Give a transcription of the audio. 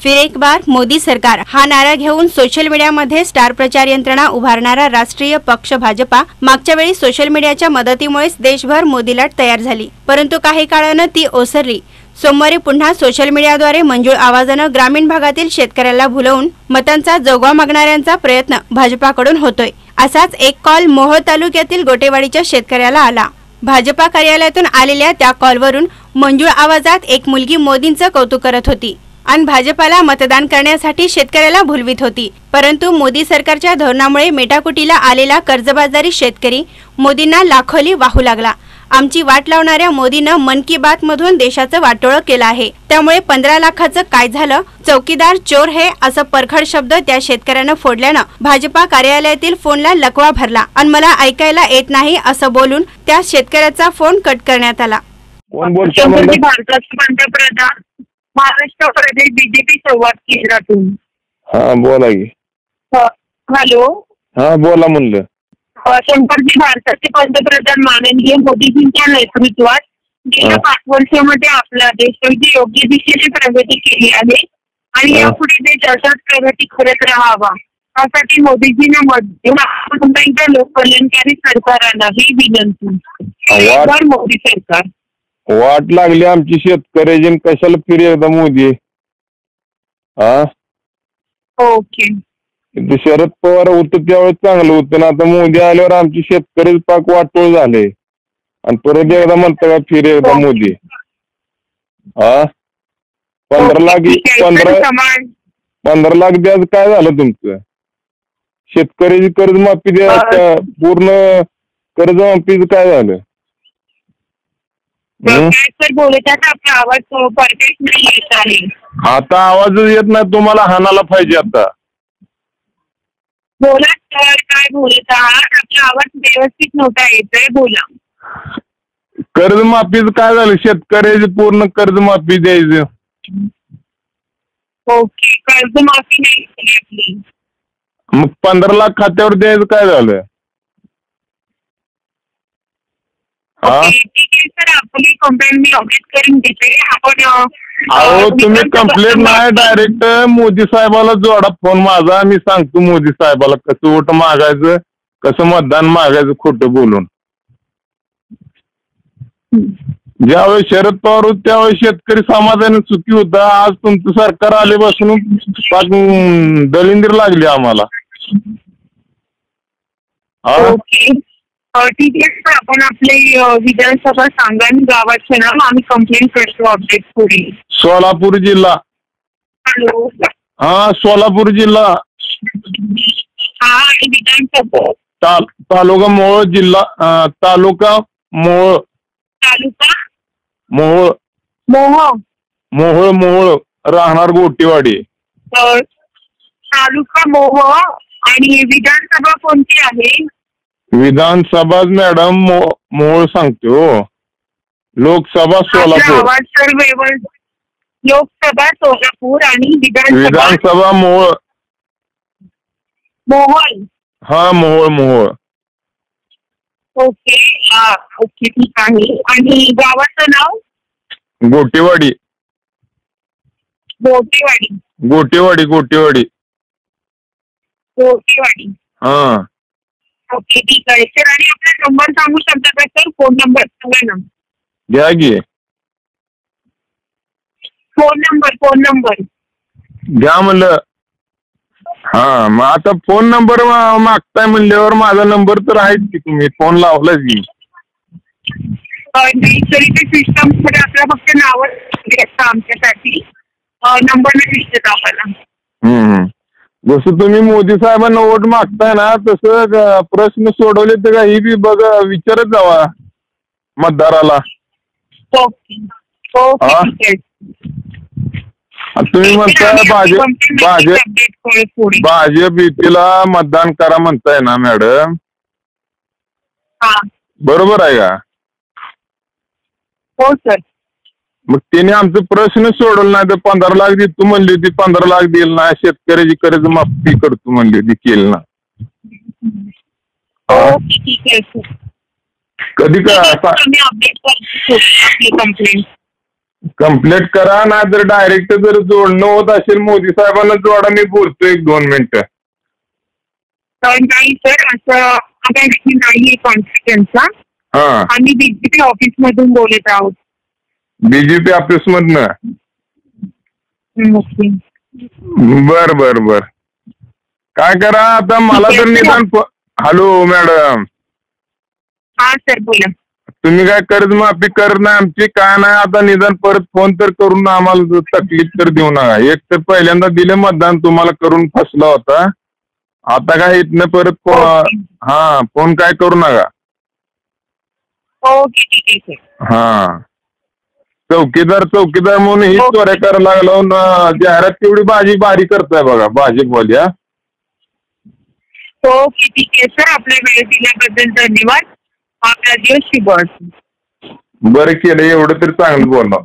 फिर एक बार मोदी सरकार हा नारा घेऊन सोशल मीडियामध्ये स्टार प्रचार यंत्रणा उभारणारा राष्ट्रीय पक्ष भाजपा मागच्या वेळी सोशल मीडियाच्या मदतीमुळेच देशभर मोदी लाट तयार झाली, परंतु काही काळानं ती ओसरली। सोमवारी पुन्हा सोशल मीडियाद्वारे मंजूळ आवाजानं ग्रामीण भागातील शेतकऱ्याला भुलवून मतांचा जोगवा मागणाऱ्यांचा प्रयत्न भाजपाकडून होतोय। असाच एक कॉल मोहोळ तालुक्यातील गोटेवाडीच्या शेतकऱ्याला आला। भाजपा कार्यालयातून आलेल्या त्या कॉलवरून मंजूळ आवाजात एक मुलगी मोदींचं कौतुक करत होती आणि भाजपाला मतदान करण्यासाठी शेतकऱ्याला भुलवित होती, परंतु मोदी सरकारच्या धोरणामुळे मेटाकुटीला आलेला कर्जबाजारी शेतकरी मोदींना लाखोली वाहू लागला। आमची वाट लावणाऱ्या मोदीनं मन की बात मधून देशाचं वाटोळं केलं आहे, त्यामुळे 15 लाखाचं काय झालं, चौकीदार चोर है असं परखड शब्द त्या शेतकऱ्यानं फोडल्यानं भाजपा कार्यालयातील फोनला लकवा भरला आणि मला ऐकायला येत नाही असं बोलून त्या शेतकऱ्याचा फोन कट करण्यात आला। भारताचे पंतप्रधान महाराष्ट्र प्रदेश बीजेपी संवाद केंद्रातून। हा बोला की। हॅलो, हा बोला म्हणलं। शंकरजी, भारताचे पंतप्रधान माननीय मोदीजींच्या नेतृत्वात गेल्या 5 वर्षामध्ये आपला देश अगदी योग्य दिशेने प्रगती केली आहे आणि यापुढे देश अशाच प्रगती करत राहावा यासाठी मोदीजींना मत देऊन लोककल्याणकारी सरकारांना ही विनंती। मोदी सरकार वाट लागली आमची शेतकऱ्याची, कशाला फिर एकदा मोदी। ओके, शरद पवार होतं त्यावेळेस चांगलं होतं ना, आता मोदी आल्यावर आमची शेतकरी पाक वाटोळ झाले आणि परत एकदा म्हणता का फिर एकदा मोदी। 15 लाख द्यायचं काय झालं तुमचं? शेतकऱ्याची कर्जमाफी द्या, पूर्ण कर्जमाफीच काय झालं? आता आवाजच येत नाही तुम्हाला, हाणाला पाहिजे आता। बोला सर, काय बोलत आहात? आपला आवाज व्यवस्थित नव्हता येतोय, बोला। कर्जमाफीच काय झालं? शेतकऱ्याची पूर्ण कर्जमाफी द्यायचं। ओके, कर्जमाफी नाही केली आपली, मग 15 लाख खात्यावर द्यायचं काय झालं? ठीक आहे सर, आपली कंप्लेंट मी ऑडिट करून घेते। आपण अहो तुम्ही कंप्लेंट नाही, डायरेक्ट मोदी साहेबाला जोडा फोन माझा, मी सांगतो मोदी साहेबाला कसं वोट मागायचं, कसं मतदान मागायचं खोटं बोलून। ज्यावेळेस शरद पवार होते त्यावेळेस शेतकरी समाधानी सुखी होता, आज तुमचं सरकार आल्यापासून दलिंदीर लागली आम्हाला। ठीक आहे सर, आपण आपले विधानसभा सांगा आणि गावाचं नाव, आम्ही कंप्लेंट करतो अपडेट पुढे। सोलापूर जिल्हा। हॅलो, हा सोलापूर जिल्हा। हा, विधानसभा तालुका मोहोळ, जिल्हा तालुका मोहोळ, तालुका मोहोळ, मोहोळ मोहोळ, राहणार गोटेवाडी। तालुका मोहोळ आणि विधानसभा कोणती आहे? विधानसभा मॅडम मोहोळ सांगतो, लोकसभा सोलापूर। लोकसभा सोलापूर आणि विधानसभा मोहोळ। मोहोळ, हा मोहोळ मोहोळ। ओके, ओके ठीक आहे। आणि गावाचं नाव? गोटेवाडी। गोटेवाडी, गोटेवाडी गोटेवाडी गोटेवाडी, हा। ओके ठीक आहे सर, आणि आपला नंबर सांगू शकता का सर? फोन नंबर सांगा ना। घ्या की फोन नंबर घ्या म्हणलं। हा, मग आता फोन नंबर मागताय म्हणल्यावर माझा नंबर तर आहेच की, तुम्ही फोन लावलाच की। नाही तरी ते सिस्टम मध्ये आपल्या फक्त नाव आमच्यासाठी नंबर नाही दिसत आम्हाला। जसं तुम्ही मोदी साहेबांना वोट मागताय ना, तसं प्रश्न सोडवले तर काही बी बघा, विचारत जावा मतदाराला। तुम्ही म्हणताय भाजप युतीला मतदान करा म्हणताय ना मॅडम, बरोबर आहे का? हो सर। मग त्याने आमचं प्रश्न सोडवलं नाही तर 15 लाख देतो म्हणली होती, 15 लाख दिल ना, शेतकऱ्याची कर्जमाफी करतो म्हणली होती, केली ना। ठीक आहे कधी का कंप्लेंट कंप्लीट करा, नाही तर डायरेक्ट जर जोडणं होत असेल मोदी साहेबांना जोडा. मी बोलतो 1-2 मिनिटं. नाही सर, असं काही नाहीये कॉन्फिडन्सचा. हा, आम्ही बीजेपी ऑफिस मधून बोलत आहोत. बीजेपी ऑफिस मधनं. ओके. बर बर बर. काय करा आता, मला तर निदान हॅलो मॅडम, हा सर बोला. तुम्ही काय कर्जमाफी करत नाही आमची, काय नाही. आता निदान परत फोन तर करून आम्हाला तकलीफ तर देऊ नका. एक तर पहिल्यांदा दिले मतदान, तुम्हाला करून फसला होता. आता काय इथनं परत हा फोन काय करू नका. ओके ठीक आहे सर. हा, चौकीदार म्हणून ही चोऱ्या करायला लागला. जाहिरात तेवढी भारी करताय बघा भाजपवाल्या. ओके ठीक आहे सर, आपल्या वेळ दिल्याबद्दल धन्यवाद. आपला दिवस शुभ असो. बरं केलं, एवढं तरी चांगलं बोलणार.